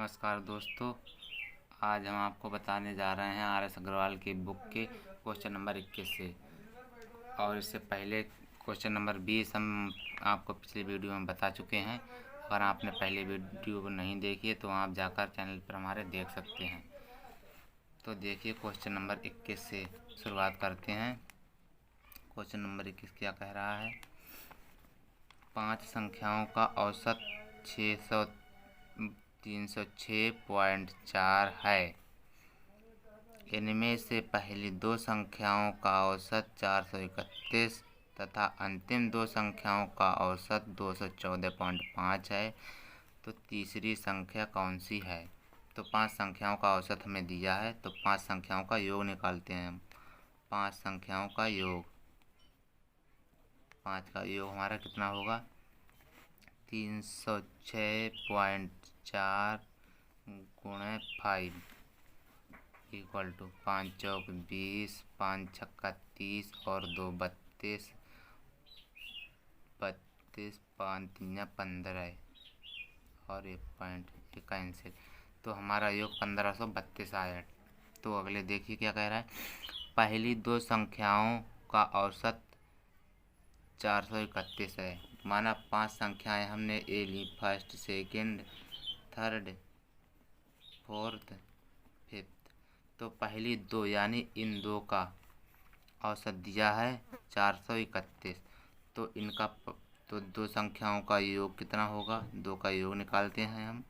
नमस्कार दोस्तों, आज हम आपको बताने जा रहे हैं आर एस अग्रवाल की बुक के क्वेश्चन नंबर 21 से। और इससे पहले क्वेश्चन नंबर 20 हम आपको पिछली वीडियो में बता चुके हैं। अगर आपने पहले वीडियो को नहीं देखी है तो आप जाकर चैनल पर हमारे देख सकते हैं। तो देखिए क्वेश्चन नंबर 21 से शुरुआत करते हैं। क्वेश्चन नंबर 21 क्या कह रहा है? 5 संख्याओं का औसत 306.4 है। इनमें से पहली दो संख्याओं का औसत 431 तथा अंतिम दो संख्याओं का औसत 214.5 है। तो तीसरी संख्या कौन सी है? तो 5 संख्याओं का औसत हमें दिया है, तो 5 संख्याओं का योग निकालते हैं हम। 5 संख्याओं का योग, 5 का योग हमारा कितना होगा? 306.4 गुणे 5 इक्वल टू 5 चौक 20, 5 छक्का 30 और 2 32, 5 तीन 15 और 1 पॉइंट कैंसिल। तो हमारा योग 1532 आया। तो अगले देखिए क्या कह रहा है। पहली दो संख्याओं का औसत 431 है। माना 5 संख्याएं हमने ए ली, first, second, third, fourth, fifth. तो पहली दो यानी इन दो का औसत दिया है 431। तो इनका तो दो संख्याओं का योग कितना होगा? 2 का योग निकालते हैं हम,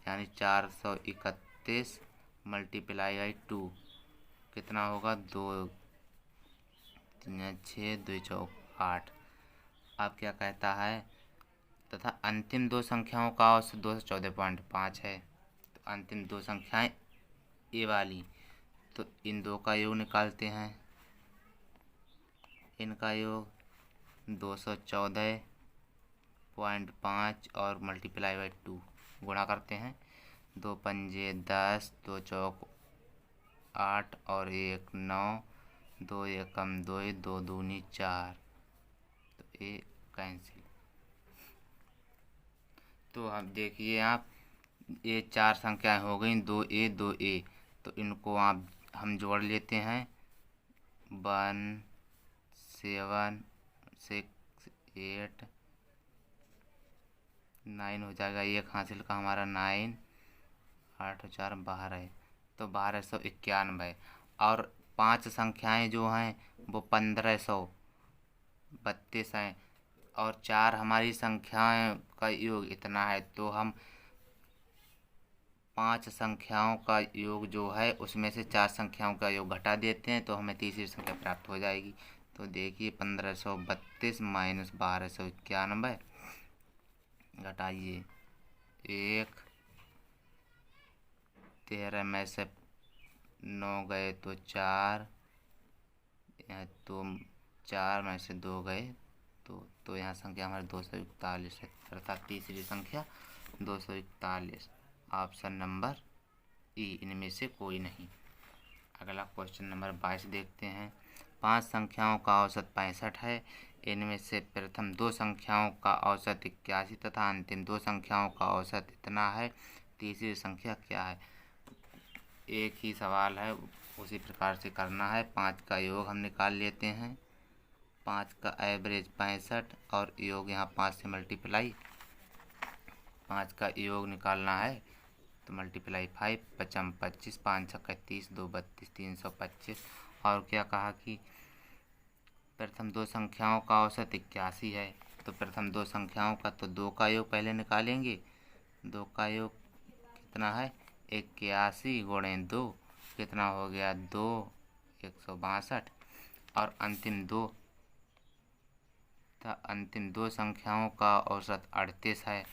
यानी 431 मल्टीप्लाई बाई 2 कितना होगा? 2 3 6 2 चौक 8। अब क्या कहता है? तथा अंतिम दो संख्याओं का औसत 214.5 है। तो अंतिम दो संख्याएं ए वाली, तो इन दो का योग निकालते हैं। इनका योग 214.5 और मल्टीप्लाई बाई 2 गुणा करते हैं। 2 पंजे 10, 2 चौक 8 और 1 9, 2 एकम 2, 2 दूनी 4। तो ये कैंसिल। तो अब देखिए आप, ये 4 संख्याएं हो गई, 2A 2A। तो इनको आप हम जोड़ लेते हैं। 1 7 6 8 9 हो जाएगा। एक हासिल का हमारा 9, 8 और 4 12। तो 1291। और 5 संख्याएं जो हैं वो 1532 हैं। और 4 हमारी संख्याएं का योग इतना है। तो हम 5 संख्याओं का योग जो है उसमें से 4 संख्याओं का योग घटा देते हैं, तो हमें तीसरी संख्या प्राप्त हो जाएगी। तो देखिए 1532 माइनस 1291 घटाइए 1, 13 में से 9 गए तो 4, तो 4 में से 2 गए तो यहाँ संख्या हमारी 241 है, अर्थात तीसरी संख्या 241। ऑप्शन नंबर ई, इनमें से कोई नहीं। अगला क्वेश्चन नंबर 22 देखते हैं। 5 संख्याओं का औसत 65 है। इनमें से प्रथम दो संख्याओं का औसत 81 तथा अंतिम दो संख्याओं का औसत इतना है। तीसरी संख्या क्या है? एक ही सवाल है, उसी प्रकार से करना है। 5 का योग हम निकाल लेते हैं। 5 का एवरेज 65 और योग यहाँ 5 से मल्टीप्लाई। 5 का योग निकालना है तो मल्टीप्लाई 5, 5 25, 5 छक्का 30, 2 32, 325। और क्या कहा कि प्रथम दो संख्याओं का औसत 81 है। तो प्रथम दो संख्याओं का तो 2 का योग पहले निकालेंगे। 2 का योग कितना है? 81 गुणे 2 कितना हो गया? 2 162। और अंतिम दो संख्याओं का औसत 38 है।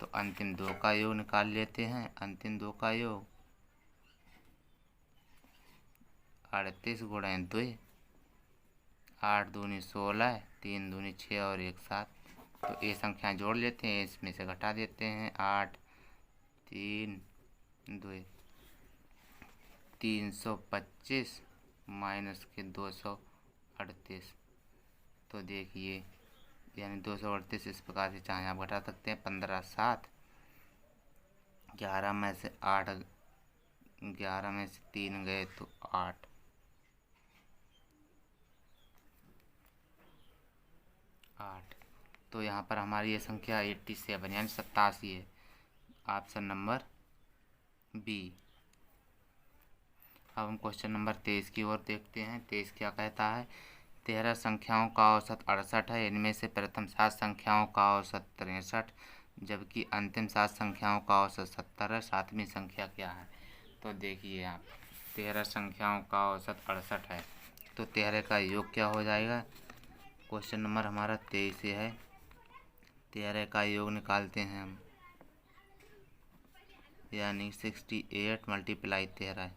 तो अंतिम 2 का योग निकाल लेते हैं। अंतिम 2 का योग 38 गुणे 2, 8 दूनी 16, 3 दूनी 6 और 1 7। तो ये संख्या जोड़ लेते हैं, इसमें से घटा देते हैं। 8 3 2 325 माइनस के 238। तो देखिए यानी 238 इस प्रकार से चाहे आप घटा सकते हैं। 15 7 11 में से 8, 11 में से 3 गए तो 8, 8। तो यहाँ पर हमारी ये संख्या 87 यानी 87 है। Option number B. अब हम क्वेश्चन नंबर 23 की ओर देखते हैं। 23 क्या कहता है? 13 संख्याओं का औसत 68 है। इनमें से प्रथम 7 संख्याओं का औसत 63, जबकि अंतिम 7 संख्याओं का औसत 70 है। सातवीं संख्या क्या है? तो देखिए आप, 13 संख्याओं का औसत 68 है, तो 13 का योग क्या हो जाएगा? क्वेश्चन नंबर हमारा 23 है। 13 का योग निकालते हैं हम, यानी 68 मल्टीप्लाई 13,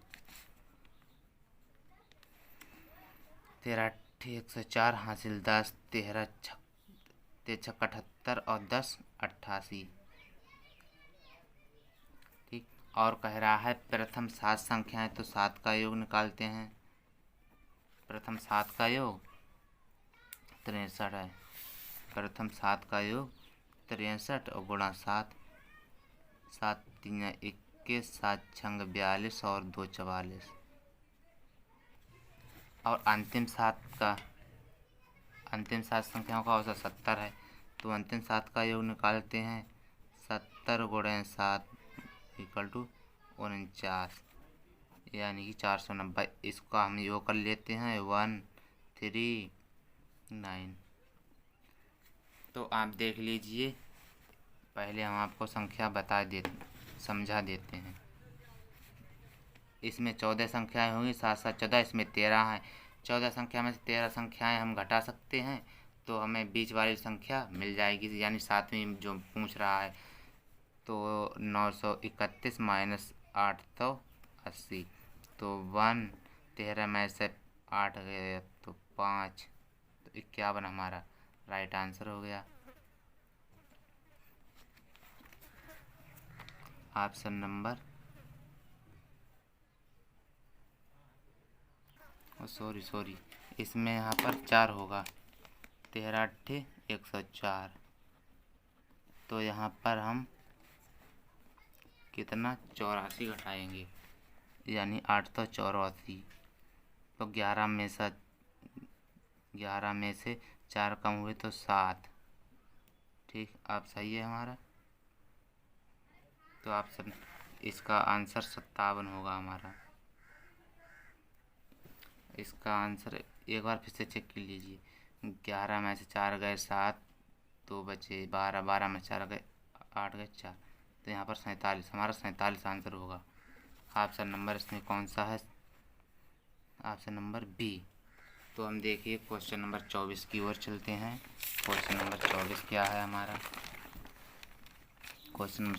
13 104 हासिल 10, 13 छक 78 और 10 88। ठीक। और कह रहा है प्रथम 7 संख्याएं, तो 7 का योग निकालते हैं। प्रथम 7 का योग 63 है। प्रथम 7 का योग 63 और गुणा 7, 7 3 21, 7 छंग 42 और 2 44। और अंतिम 7 संख्याओं का औसत 70 है, तो अंतिम 7 का योग निकालते हैं। 70 गुणे 7 इक्वल टू 49, यानी कि 490। इसका हम योग कर लेते हैं 139। तो आप देख लीजिए, पहले हम आपको संख्या समझा देते हैं। इसमें 14 संख्याएं होंगी, 7 7 14, इसमें 13 हैं। 14 संख्या में से 13 संख्याएं हम घटा सकते हैं, तो हमें बीच वाली संख्या मिल जाएगी, यानी सातवीं जो पूछ रहा है। तो 931 माइनस 880, तो 1, 13 में से 8 गए तो 5, तो 51 हमारा राइट आंसर हो गया। ऑप्शन नंबर सॉरी, इसमें यहाँ पर 4 होगा। 13 8 104, तो यहाँ पर हम कितना 84 घटाएंगे, यानी 8 तो 84। तो 11 में से 4 कम हुए तो 7। ठीक, अब सही है हमारा। तो ऑप्शन, इसका आंसर 57 होगा हमारा। इसका आंसर एक बार फिर से चेक कर लीजिए। 11 में से 4 गए 7, तो बचे 12, 12 में 4 गए 8 गए 4, तो यहाँ पर 47, हमारा 47 आंसर होगा। ऑप्शन नंबर इसमें कौन सा है? Option number B. तो हम देखिए क्वेश्चन नंबर 24 की ओर चलते हैं। क्वेश्चन नंबर 24 क्या है हमारा? क्वेश्चन नंबर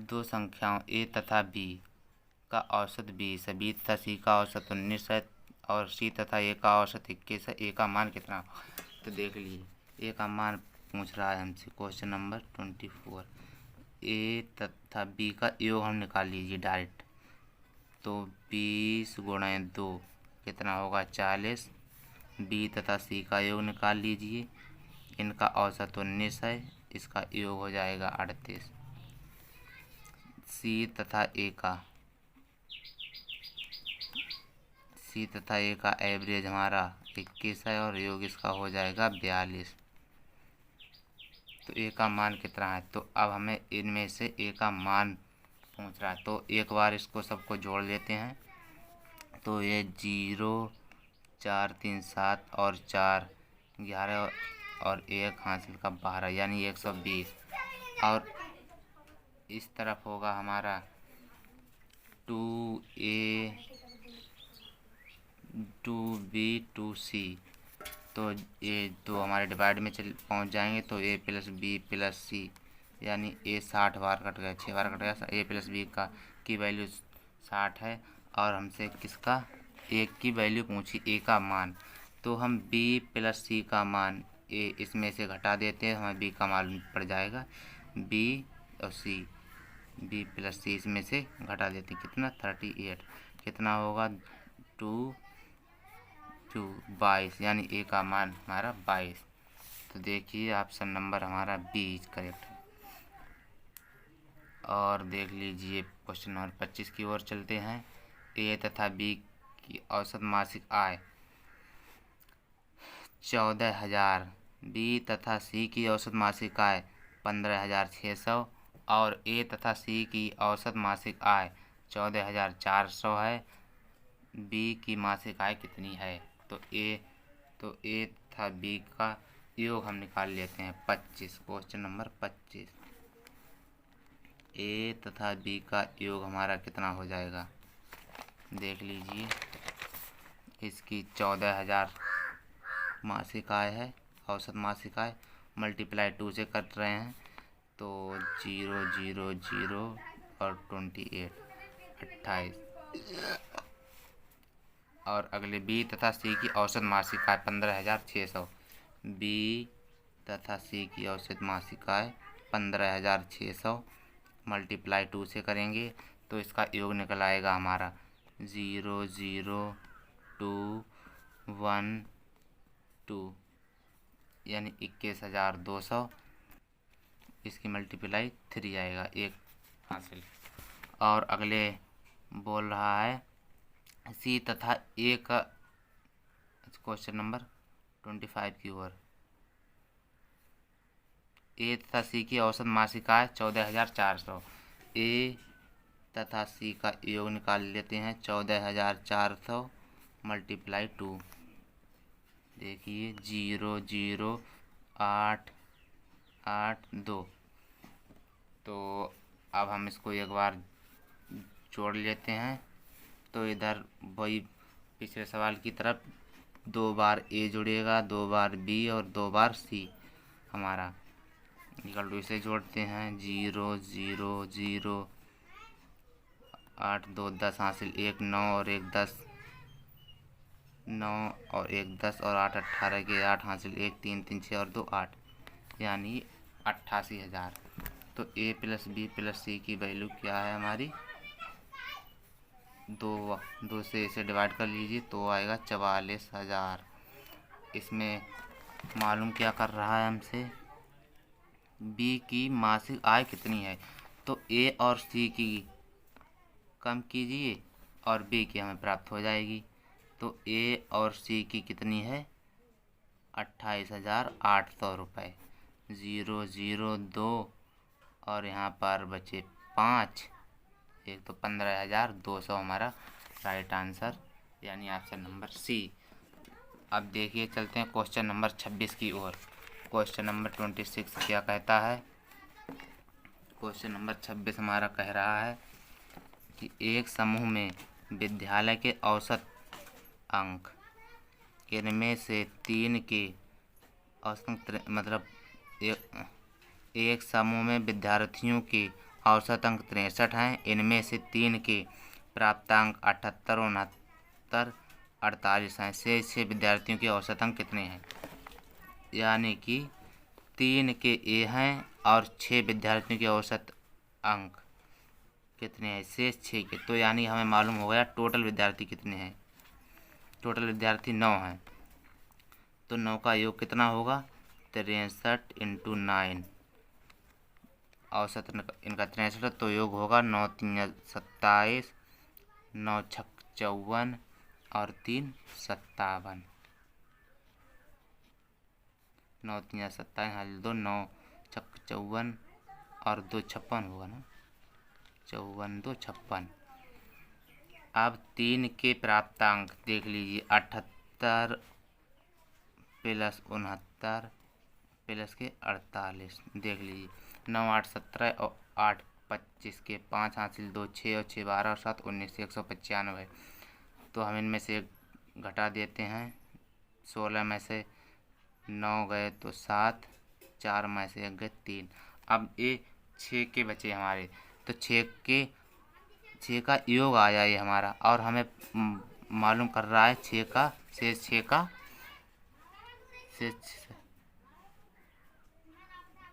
दो संख्याओं ए तथा बी का औसत 20 है, बी तथा सी का औसत 19 है और सी तथा ए का औसत 21 है। ए का मान कितना? तो देख लीजिए, ए का मान पूछ रहा है हमसे। क्वेश्चन नंबर 24, ए तथा बी का योग हम निकाल लीजिए डायरेक्ट। तो 20 गुणे 2 कितना होगा? 40। बी तथा सी का योग निकाल लीजिए। इनका औसत 19 है, इसका योग हो जाएगा 38। सी तथा ए का एवरेज हमारा 21 है और योग इसका हो जाएगा 42। तो ए का मान कितना है? तो अब हमें इनमें से ए का मान पूछ रहा है, तो एक बार इसको सबको जोड़ लेते हैं। तो ये 0 4 3 7 और 4 11 और 1 हासिल का 12, यानी 120। और इस तरफ होगा हमारा 2A 2B 2C। तो ये दो हमारे डिवाइड में पहुंच जाएंगे, तो A प्लस बी प्लस सी, यानी A 60 बार कट गया, 6 बार कट गया। A प्लस बी की वैल्यू 60 है, और हमसे किसका? A की वैल्यू पूछी, A का मान। तो हम B प्लस सी का मान A इसमें से घटा देते हैं, हमें B का मान पड़ जाएगा। B और C, B प्लस सी इसमें से घटा देते हैं, कितना? 38। कितना होगा? 2 22, यानी ए का मान हमारा 22। तो देखिए ऑप्शन नंबर हमारा बी करेक्ट है। और देख लीजिए क्वेश्चन नंबर 25 की ओर चलते हैं। ए तथा बी की औसत मासिक आय 14,000, बी तथा सी की औसत मासिक आय 15,600 और ए तथा सी की औसत मासिक आय 14,400 है। बी की मासिक आय कितनी है? तो ए तथा बी का योग हम निकाल लेते हैं 25। क्वेश्चन नंबर 25, ए तथा बी का योग हमारा कितना हो जाएगा? देख लीजिए, इसकी 14,000 मासिक आय है, औसत मासिक आय, मल्टीप्लाई 2 से कर रहे हैं तो 0 0 0 और 28 28। और अगले बी तथा सी की औसत मासिक आय 15,600। बी तथा सी की औसत मासिक आय 15,600 मल्टीप्लाई 2 से करेंगे तो इसका योग निकल आएगा हमारा 0 0 2 1 2 यानी 21,200। इसकी मल्टीप्लाई 3 आएगा, एक हासिल। और अगले बोल रहा है सी तथा ए का, क्वेश्चन नंबर 25 की ओर। ए तथा सी की औसत मासिक आय 14,400। ए तथा सी का योग निकाल लेते हैं 14,400 मल्टीप्लाई 2। देखिए 0 0 8 8 2। तो अब हम इसको एक बार जोड़ लेते हैं तो इधर वही पिछले सवाल की तरफ 2 बार ए जुड़ेगा, 2 बार बी और 2 बार सी हमारा इक्वल टू। इसे जोड़ते हैं 0 0 0 8 2 10 हासिल 1 9 और 1 10 9 और 1 10 और 8 18 के 8 हासिल 1 3 3 6 और 2 8 यानी 88,000। तो ए प्लस बी प्लस सी की वैल्यू क्या है हमारी? 2 से इसे डिवाइड कर लीजिए तो आएगा 44,000। इसमें मालूम क्या कर रहा है हमसे? बी की मासिक आय कितनी है? तो ए और सी की कम कीजिए और बी की हमें प्राप्त हो जाएगी। तो ए और सी की कितनी है? 28,800 रुपये। 0 0 2 और यहाँ पर बचे 5, एक तो 15,200 हमारा राइट आंसर, यानी ऑप्शन नंबर सी। अब देखिए चलते हैं क्वेश्चन नंबर 26 की ओर। क्वेश्चन नंबर 26 क्या कहता है? क्वेश्चन नंबर 26 हमारा कह रहा है कि एक समूह में विद्यालय के औसत अंक, इनमें से 3 के औसत मतलब एक समूह में विद्यार्थियों के औसत अंक 63 हैं। इनमें से 3 के प्राप्तांक 78 69 48 हैं। शेष 6 विद्यार्थियों के औसत अंक कितने हैं? यानी कि 3 के ए हैं और 6 विद्यार्थियों के औसत अंक कितने हैं? शेष 6 के। तो यानी हमें मालूम हो गया टोटल विद्यार्थी कितने हैं। टोटल विद्यार्थी 9 हैं। तो 9 का योग कितना होगा? 63 × 9। औसत इनका 63, तो योग होगा 9 3 27, 9 6 54 और 3 57। 9 3 27 हाल 2 9 6 54 और 2 56 होगा ना, 54 2 56। अब 3 के प्राप्तांक देख लीजिए 78 प्लस 69 प्लस के 48। देख लीजिए 9 8 17 और 8 25 के 5 हासिल 2 6 और 6 12 और 7 19 195। तो हम इनमें से घटा देते हैं। 16 में से 9 गए तो 7, 4 में से 1 गए 3। अब ये 6 के बचे हमारे, तो 6 का योग आया ये हमारा, और हमें मालूम कर रहा है 6 का शेष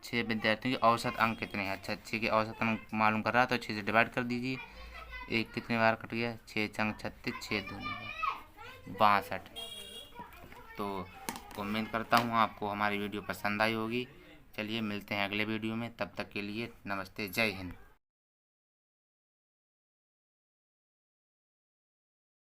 6 विद्यार्थियों के औसत अंक कितने हैं। अच्छा 6 के औसत अंक मालूम कर रहा है तो 6 से डिवाइड कर दीजिए। एक कितने बार कट गया? 6 चंग 36, 6 दूनी 62। तो उम्मीद करता हूँ आपको हमारी वीडियो पसंद आई होगी। चलिए मिलते हैं अगले वीडियो में, तब तक के लिए नमस्ते, जय हिंद।